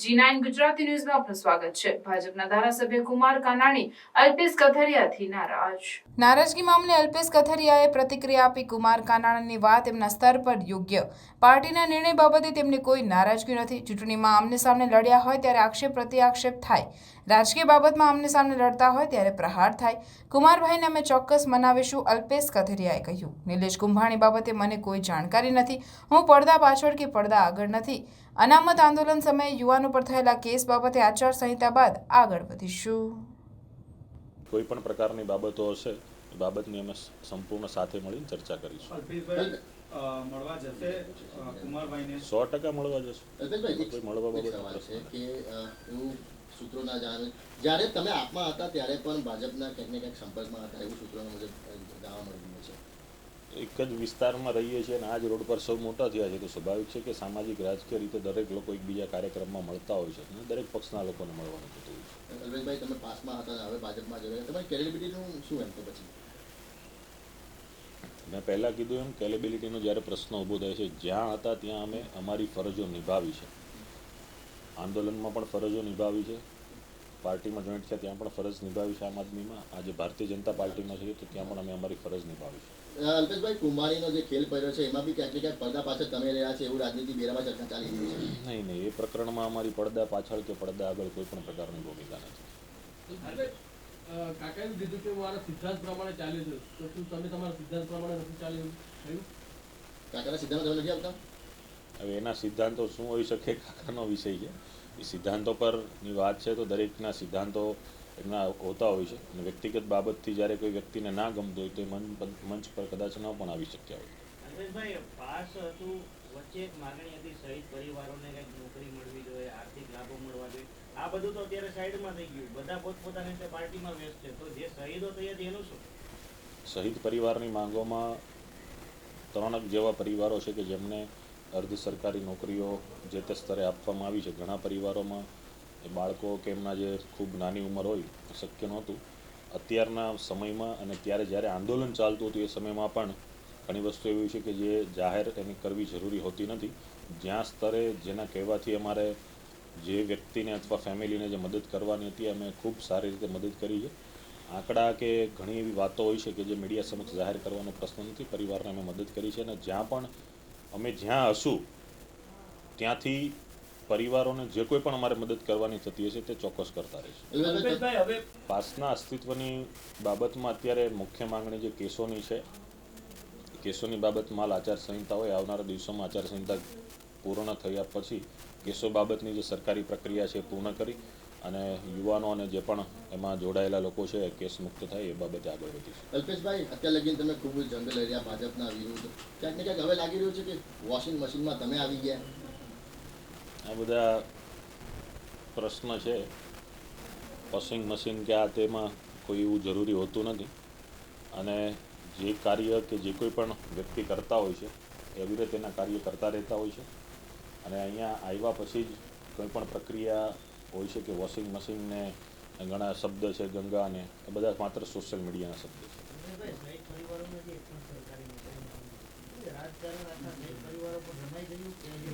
G9 Gujarati ન્યૂઝમાં આપનું સ્વાગત છે। ભાજપના ધારાસભ્ય કુમાર કાનાણી અલ્પેશ કથિરિયાથી નારાજગી મામલે અલ્પેશ કથિરિયાએ પ્રતિક્રિયા આપી। કુમાર કાનાણીની વાત તેમના સ્તર પર યોગ્ય, પાર્ટીના નિર્ણય બાબતે તેમને કોઈ નારાજગી નથી। ચૂંટણીમાં આમને સામને લડ્યા હોય ત્યારે આક્ષેપ પ્રત્યાક્ષેપ થાય, રાજકીય બાબતમાં આમને સામને લડતા હોય ત્યારે પ્રહાર થાય। કુમારભાઈને અમે ચોક્કસ મનાવીશું, અલ્પેશ કથિરિયાએ કહ્યું। નિલેશ કુંભાણી બાબતે મને કોઈ જાણકારી નથી। હું પડદા પાછળ કે પડદા આગળ નથી। અનામત આંદોલન સમયે યુવાનો પર થયેલા કેસ બાબતે આચાર સંહિતા બાદ આગળ વધીશું। કોઈ પણ પ્રકારની બાબતો હશે એ બાબતની અમે સંપૂર્ણ સાથે મળીને ચર્ચા કરીશું। મળવા જશે કુમારભાઈને 100% મળવા જશે। કોઈ મળવા બાબત છે કે એવું સૂત્રોના જ્યારે તમે આપમાં હતા ત્યારે પણ ભાજપના ક્યાંક ને ક્યાંક સંપર્કમાં હતા એવું સૂત્રોના મુજબ જાણવા મળી રહ્યું છે। એક જ વિસ્તારમાં રહીએ છીએ અને આ જ રોડ પર સૌ મોટા થયા છે તો સ્વાભાવિક છે કે સામાજિક રાજકીય રીતે દરેક લોકો એકબીજા કાર્યક્રમમાં મળતા હોય છે અને દરેક પક્ષના લોકોને મળવાનું થતું હોય છે। અલ્પેશભાઈ, તમે પાસમાં હતા હવે ભાજપમાં જોડાયા, તમારી ક્રેડિબિલિટીનું શું એમ તો પછી? મેં પહેલાં કીધું એમ કેલેબિલિટીનો જ્યારે પ્રશ્ન ઊભો થાય છે, જ્યાં હતા ત્યાં અમે અમારી ફરજો નિભાવી છે। આંદોલનમાં પણ ફરજો નિભાવી છે, પાર્ટીમાં જોઈન્ટ છે ત્યાં પણ ફરજ નિભાવી છે આમ આદમીમાં, આજે ભારતીય જનતા પાર્ટીમાં છે તો ત્યાં પણ અમે અમારી ફરજ નિભાવી છે। અલ્પેશભાઈ, કુંભાણીનો જે ખેલ પડ્યો છે એમાં બી ક્યાંક ને ક્યાંક પડદા પાછળ તમે રહ્યા છે એવું રાજનીતિ બેરામાં ચર્ચા ચાલી રહી છે। નહીં, એ પ્રકરણમાં અમારી પડદા પાછળ કે પડદા આગળ કોઈ પણ પ્રકારની ભૂમિકા નથી। કાકાએ કીધું કે મારા સિદ્ધાંત પ્રમાણે ચાલ્યું છે, તો શું તમે તમારા સિદ્ધાંત પ્રમાણે નથી ચાલ્યું? કાકાના સિદ્ધાંતો તમે નથી આવતા? હવે એના સિદ્ધાંતો શું હોઈ શકે કાકાનો વિષય છે, એ સિદ્ધાંતો પરની વાત છે તો દરેકના સિદ્ધાંતો એમના હોતા હોય છે અને વ્યક્તિગત બાબતથી જ્યારે કોઈ વ્યક્તિને ના ગમતું હોય તો એ મંચ પર કદાચ ન પણ આવી શક્યા હોય। અલ્પેશભાઈ, પાસ હતું, વચ્ચે એક માગણી હતી શહીદ પરિવારોને કંઈક નોકરી મળવી જોઈએ, આર્થિક લાભો મળવા જોઈએ, આ બધું તો અત્યારે સાઈડમાં થઈ ગયું, બધા પોતપોતાની રીતે પાર્ટીમાં વ્યસ્ત છે, તો જે શહીદો થયા છે એનું શું? શહીદ પરિવારની માંગોમાં 3 જેવા પરિવારો છે કે જેમને અર્ધ સરકારી નોકરીઓ જે તે સ્તરે આપવામાં આવી છે। ઘણા પરિવારોમાં એ બાળકો કે એમના જે ખૂબ નાની ઉંમર હોય શક્ય નહોતું। અત્યારના સમયમાં અને ત્યારે જ્યારે આંદોલન ચાલતું હતું એ સમયમાં પણ ઘણી વસ્તુ એવી છે કે જે જાહેર એની કરવી જરૂરી હોતી નથી। જ્યાં સ્તરે જેના કહેવાથી અમારે જે વ્યક્તિને અથવા ફેમિલીને જે મદદ કરવાની હતી અમે ખૂબ સારી રીતે મદદ કરી છે। આંકડા કે ઘણી એવી વાતો હોય છે કે જે મીડિયા સમક્ષ જાહેર કરવાનો પ્રશ્ન નથી, પરિવારને અમે મદદ કરી છે અને જ્યાં પણ અમે જ્યાં હશું ત્યાંથી પરિવારોને જે કોઈ પણ અમારે મદદ કરવાની થતી હશે તે ચોક્કસ કરતા રહીશું। પાસના અસ્તિત્વની બાબતમાં અત્યારે મુખ્ય માંગણી જે કેસોની છે, કેસોની બાબતમાં આચાર સંહિતા હોય, આવનારા દિવસોમાં આચાર સંહિતા પૂર્ણ થયા પછી કેસો બાબતની જે સરકારી પ્રક્રિયા છે એ પૂર્ણ કરી અને યુવાનો અને જે પણ એમાં જોડાયેલા લોકો છે કેસ મુક્ત થાય એ બાબતે આગળ વધીશું। અલ્પેશભાઈ, અત્યાર લગીને તમે ખૂબ જંગ લઈ રહ્યા ભાજપના વિરુદ્ધ, ક્યાંક ને ક્યાંક હવે લાગી રહ્યું છે કે વોશિંગ મશીનમાં તમે આવી ગયા? આ બધા પ્રશ્ન છે, વોશિંગ મશીન કે આ તેમાં કોઈ એવું જરૂરી હોતું નથી અને જે કાર્ય કે જે કોઈ પણ વ્યક્તિ કરતા હોય છે એવી રીતે એના કાર્ય કરતા રહેતા હોય છે અને અહીંયા આવ્યા પછી જ કોઈ પણ પ્રક્રિયા હોય છે કે વોશિંગ મશીનને ઘણા શબ્દ છે ગંગાને એ બધા માત્ર સોશિયલ મીડિયાના શબ્દ છે।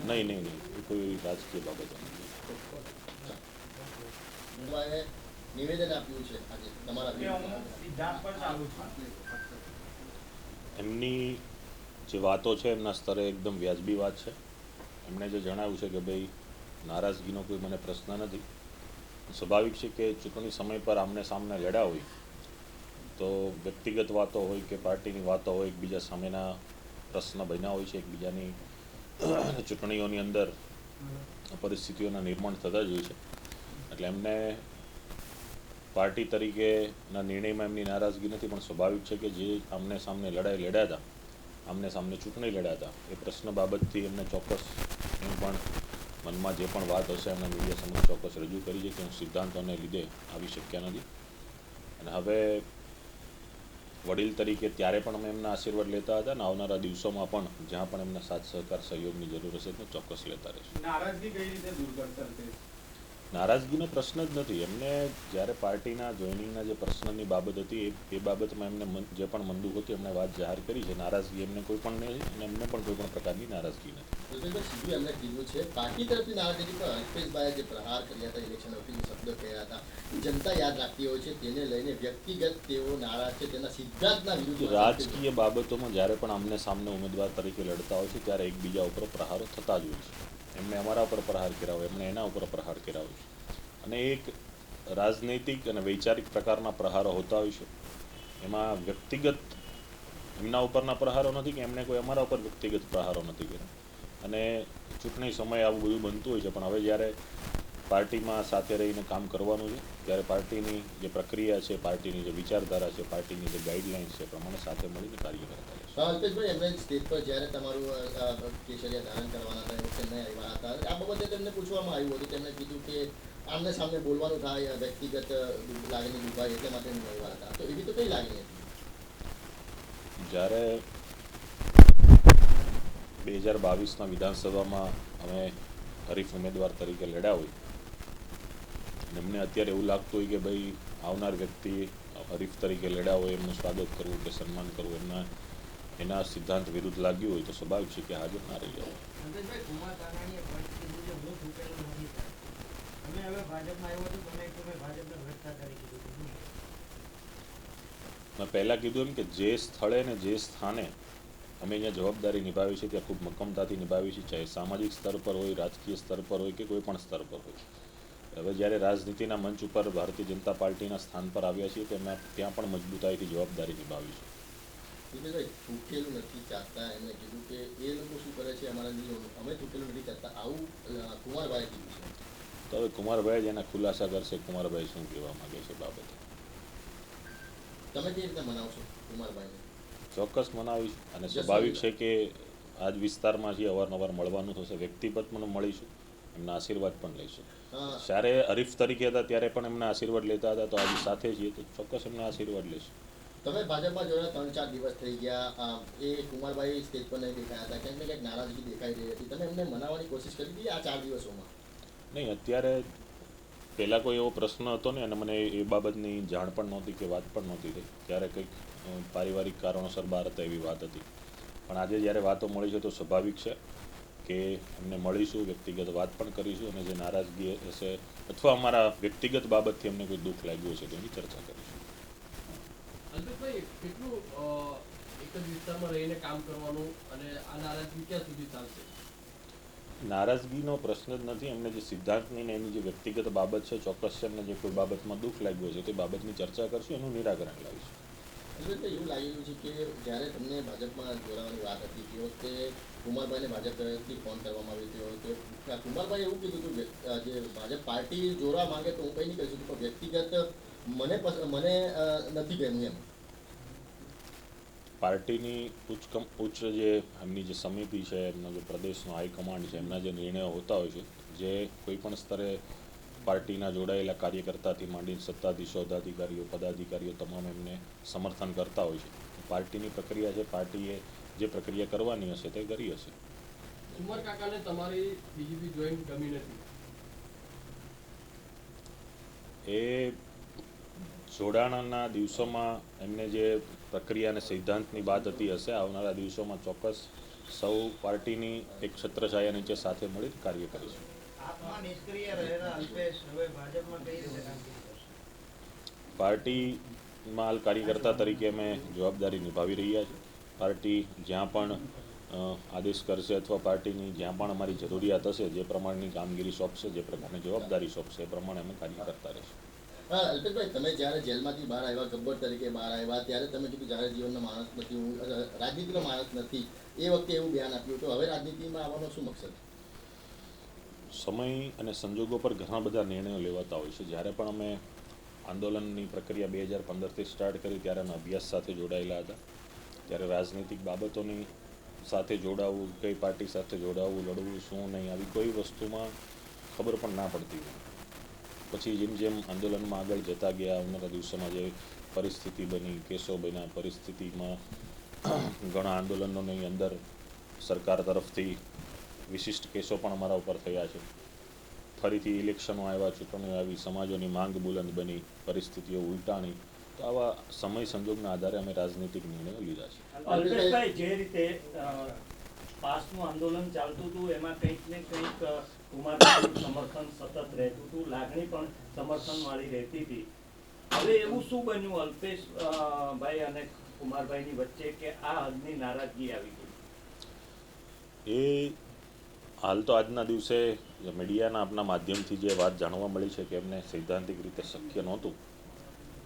નહીં, એ કોઈ રાજકીય બાબતો નથી। નિવેદન આપ્યું છે આજે તમારા એમની જે વાતો છે એમના સ્તરે એકદમ વ્યાજબી વાત છે। એમણે જે જણાવ્યું છે કે ભાઈ નારાજગીનો કોઈ મને પ્રશ્ન નથી। સ્વાભાવિક છે કે ચૂંટણી સમય પર આમને સામને લડ્યા હોય તો વ્યક્તિગત વાતો હોય કે પાર્ટીની વાતો હોય, એકબીજા સામેના પ્રશ્ન બન્યા હોય છે, એકબીજાની ચૂંટણીઓની અંદર પરિસ્થિતિઓના નિર્માણ થતા જ હોય છે, એટલે એમને પાર્ટી તરીકેના નિર્ણયમાં એમની નારાજગી નથી, પણ સ્વાભાવિક છે કે જે આમને સામને લડાઈ લડ્યા હતા, આમને સામને ચૂંટણી લડ્યા હતા એ પ્રશ્ન બાબતથી એમને ચોક્કસ એમ પણ મનમાં જે પણ વાત હશે એમના મીડિયા સમક્ષ ચોક્કસ રજૂ કરી છે કે હું સિદ્ધાંતોને લીધે આવી શક્યા નથી અને હવે વડીલ તરીકે ત્યારે પણ અમે એમના આશીર્વાદ લેતા હતા અને આવનારા દિવસોમાં પણ જ્યાં પણ એમના સાથ સહકાર સહયોગની જરૂર હશે તો ચોક્કસ લેતા રહીશું। નારાજગી કઈ રીતે દૂર કરશે? નારાજગીનો પ્રશ્ન જ નથી. એમને જ્યારે પાર્ટીના જોઈનિંગના જે પ્રશ્નની બાબત હતી એ બાબતમાં એમને જે પણ મંદુક હતું એમણે વાત જાહેર કરી છે. નારાજગી એમને કોઈ પણ નહીં અને એમને પણ કોઈ પણ પ્રકારની નારાજગી નથી. અલ્પેશભાઈ, સીધું એમણે કીધું છે પાર્ટી તરફથી નારાજગી, પણ અલ્પેશભાઈએ જે પ્રહાર કર્યા હતા ઇલેક્શન વખતે જે શબ્દો કહ્યા હતા એ જનતા યાદ રાખતી હોય છે. તેને લઈને વ્યક્તિગત તેઓ નારાજ છે, તેના સિદ્ધાંતના વિરુદ્ધ રાજકીય બાબતોમાં જ્યારે પણ આમને સામને ઉમેદવાર તરીકે લડતા હોય છે ત્યારે એકબીજા ઉપર પ્રહારો થતા જ હોય છે. એમણે અમારા ઉપર પ્રહાર કર્યા હોય, એમણે એના ઉપર પ્રહાર કર્યા હોય છે અને એક રાજનૈતિક અને વૈચારિક પ્રકારના પ્રહારો હોતા હોય છે. એમાં વ્યક્તિગત એમના ઉપરના પ્રહારો નથી કે એમણે કોઈ અમારા ઉપર વ્યક્તિગત પ્રહારો નથી કર્યા. અને ચૂંટણી સમયે આવું બધું બનતું હોય છે, પણ હવે જ્યારે પાર્ટીમાં સાથે રહીને કામ કરવાનું છે ત્યારે પાર્ટીની જે પ્રક્રિયા છે, પાર્ટીની જે વિચારધારા છે, પાર્ટીની જે ગાઈડલાઇન્સ છે એ પ્રમાણે સાથે મળીને કાર્ય કરતા રહેશે. અલ્પેશભાઈ, એમણે સ્ટેજ પર જ્યારે તમારું કેસરિયા ધારણ કરવાના હતા એ વખતે નહીં આવ્યા હતા. આ બાબતે તેમને પૂછવામાં આવ્યું હતું. તેમણે કીધું કે આમને સામને બોલવાનું થાય, વ્યક્તિગત લાગણી દુભાય એટલે માટે નહીં આવ્યા હતા. તો એવી તો કઈ લાગણી હતી? જ્યારે 2022ના વિધાનસભામાં અમે હરીફ ઉમેદવાર તરીકે લડ્યા હોય અને એમને અત્યારે એવું લાગતું હોય કે ભાઈ આવનાર વ્યક્તિ હરીફ તરીકે લડ્યા હોય એમનું સ્વાગત કરવું કે સન્માન કરવું એના સિદ્ધાંત વિરુદ્ધ લાગ્યું હોય તો સ્વાભાવિક છે કે હાજર ના રહી જવું. સંતોષભાઈ, કુમાર કાનાણીએ સ્પષ્ટ કીધું છે હું ચૂંટેલો નથી. તમે હવે ભાજપમાં આવ્યો છો, તમે ભાજપના ભ્રષ્ટાચારી કીધું. મેં પહેલાં કીધું એમ કે જે સ્થળે ને જે સ્થાને અમે અહીંયા જવાબદારી નિભાવી છે ત્યાં ખૂબ મક્કમતાથી નિભાવી છે, ચાહે સામાજિક સ્તર પર હોય, રાજકીય સ્તર પર હોય કે કોઈ પણ સ્તર પર હોય. હવે જ્યારે રાજનીતિના મંચ ઉપર ભારતીય જનતા પાર્ટીના સ્થાન પર આવ્યા છીએ તો અમે ત્યાં પણ મજબૂતાઈથી જવાબદારી નિભાવી છે. ચૂકેલું નથી ચાહતા એમણે કીધું કે એ લોકો શું કરે છે અમારા નિયમો, અમે ચૂકેલું નથી ચાહતા, આવું કુમારભાઈએ કીધું છે. તો હવે કુમારભાઈ જ એના ખુલાસા કરશે કુમારભાઈ શું કહેવા માગે છે બાબતે. તમે કેવી રીતે મનાવશો કુમારભાઈને? ચોક્કસ મનાવીશ અને સ્વાભાવિક છે કે આજ વિસ્તારમાં જે અવારનવાર મળવાનું થશે, વ્યક્તિગત પણ મળીશું, એમના આશીર્વાદ પણ લઈશું. જ્યારે હરીફ તરીકે હતા ત્યારે પણ એમના આશીર્વાદ લેતા હતા, તો આજે સાથે છીએ તો ચોક્કસ એમના આશીર્વાદ લઈશું. તમે ભાજપમાં જોયા 3-4 દિવસ થઈ ગયા, એ કુમારભાઈ સ્ટેજ પર નહીં દેખાયા હતા, ક્યાંક ને ક્યાંક નારાજગી દેખાઈ રહી હતી. તમે એમને મનાવવાની કોશિશ કરી હતી આ 4 દિવસોમાં? નહીં, અત્યારે પહેલાં કોઈ એવો પ્રશ્ન હતો ને અને મને એ બાબતની જાણ પણ નહોતી કે વાત પણ નહોતી થઈ. ત્યારે કંઈક પારિવારિક કારણોસર બહાર હતા એવી વાત હતી. પણ આજે જ્યારે વાતો મળી છે તો સ્વાભાવિક છે કે એમને મળીશું, વ્યક્તિગત વાત પણ કરીશું અને જે નારાજગી હશે અથવા અમારા વ્યક્તિગત બાબતથી એમને કોઈ દુઃખ લાગ્યું હશે તો એની ચર્ચા કરીશું. અલ્પેશભાઈ, કેટલું એક જ વિસ્તારમાં રહીને કામ કરવાનું અને આ નારાજગી ક્યાં સુધી ચાલશે? નારાજગીનો પ્રશ્ન જ નથી. એમને જે સિદ્ધાંતની ને એની જે વ્યક્તિગત બાબત છે, ચોક્કસ છે એમને જે કોઈ બાબતમાં દુઃખ લાગ્યું છે તે બાબતની ચર્ચા કરશું, એનું નિરાકરણ લાવીશું. એટલે એવું લાગી રહ્યું છે કે જ્યારે તમને ભાજપમાં જોડાવાની વાત હતી તે વખતે કુમારભાઈને ભાજપ તરફથી ફોન કરવામાં આવ્યો હતો. કુમારભાઈ એવું કીધું હતું જે ભાજપ પાર્ટી જોડવા માંગે તો હું કંઈ નહીં કહી શકું, પણ વ્યક્તિગત મને નથી ગમ્યું એમ. પાર્ટીની ઉચ્ચ જે એમની જે સમિતિ છે, એમનો જે પ્રદેશનો હાઈકમાન્ડ છે, એમના જે નિર્ણયો હોતા હોય છે, જે કોઈ પણ સ્તરે પાર્ટીના જોડાયેલા કાર્યકર્તાથી માંડીને સત્તાધીશો, હોદ્દાધિકારીઓ, પદાધિકારીઓ તમામ એમને સમર્થન કરતા હોય છે. પાર્ટીની પ્રક્રિયા છે, પાર્ટીએ જે પ્રક્રિયા કરવાની હશે તે કરી હશે. કુમાર કાકાને તમારી બીજેપી જોઈન ગમી નથી? એ જોડાણના દિવસોમાં એમને જે પ્રક્રિયા અને સિદ્ધાંતની વાત હતી હશે, આવનારા દિવસોમાં ચોક્કસ સૌ પાર્ટીની એક છત્રછાયા નીચે સાથે મળી કાર્ય કરીશું. આપમાં નિષ્ક્રિય રહેલા અલ્પેશ હવે ભાજપમાં કઈ રીતે કામગીરી કરશે? પાર્ટીમાં હાલ કાર્યકર્તા તરીકે અમે જવાબદારી નિભાવી રહ્યા છીએ. પાર્ટી જ્યાં પણ આદેશ કરશે અથવા પાર્ટીની જ્યાં પણ અમારી જરૂરિયાત હશે, જે પ્રમાણેની કામગીરી સોંપશે, જે પ્રકારની જવાબદારી સોંપશે એ પ્રમાણે અમે કાર્ય કરતા રહીશું. અલ્પેશભાઈ, તમે જ્યારે જેલમાંથી બહાર આવ્યા, ગબ્બર તરીકે બહાર આવ્યા, ત્યારે તમે કીધું જ્યારે જીવનનો માણસ નથી, હું રાજનીતિનો માણસ નથી, એ વખતે એવું ધ્યાન આપ્યું. તો હવે રાજનીતિમાં આવવાનો શું મકસદ? સમય અને સંજોગો પર ઘણા બધા નિર્ણયો લેવાતા હોય છે. જ્યારે પણ અમે આંદોલનની પ્રક્રિયા 2015થી સ્ટાર્ટ કરી ત્યારે અમે અભ્યાસ સાથે જોડાયેલા હતા. ત્યારે રાજનીતિક બાબતોની સાથે જોડાવું, કઈ પાર્ટી સાથે જોડાવું, લડવું, શું નહીં, આવી કોઈ વસ્તુમાં ખબર પણ ના પડતી હોય. પછી જેમ જેમ આંદોલનમાં આગળ જતા ગયા, આવનારા દિવસોમાં જે પરિસ્થિતિ બની, કેસો બન્યા, પરિસ્થિતિમાં ઘણા આંદોલનોની અંદર સરકાર તરફથી વિશિષ્ટ કેસો પણ અમારા ઉપર થયા છે. ફરીથી ઇલેક્શનો આવ્યા, ચૂંટણીઓ આવી, સમાજોની માંગ બુલંદ બની, પરિસ્થિતિઓ ઉલટાણી, તો આવા સમય સંજોગના આધારે અમે રાજનીતિક નિર્ણયો લીધા છે. અલ્પેશભાઈ, જે રીતે પાસનું આંદોલન ચાલતું હતું એમાં કંઈક ને કંઈક કુમારભાઈનું સમર્થન સતત રહેતું હતું, લાગણી પણ સમર્થનવાળી રહેતી હતી. હવે એવું શું બન્યું અલ્પેશ ભાઈ અને કુમારભાઈની વચ્ચે કે આ હદની નારાજગી આવી ગઈ? એ હાલ તો આજના દિવસે મીડિયાના આપના માધ્યમથી જે વાત જાણવા મળી છે કે એમને સૈદ્ધાંતિક રીતે શક્ય નહોતું,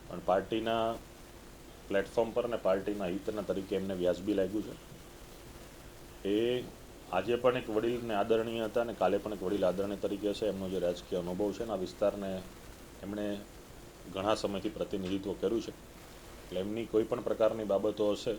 પણ પાર્ટીના પ્લેટફોર્મ પર ને પાર્ટીના હિતના તરીકે એમને વ્યાજબી લાગ્યું છે. એ આજે પણ એક વડીલને આદરણીય હતા અને કાલે પણ એક વડીલ આદરણીય તરીકે છે. એમનો જે રાજકીય અનુભવ છે ને આ વિસ્તારને એમણે ઘણા સમયથી પ્રતિનિધિત્વ કર્યું છે, એટલે એમની કોઈ પણ પ્રકારની બાબતો હશે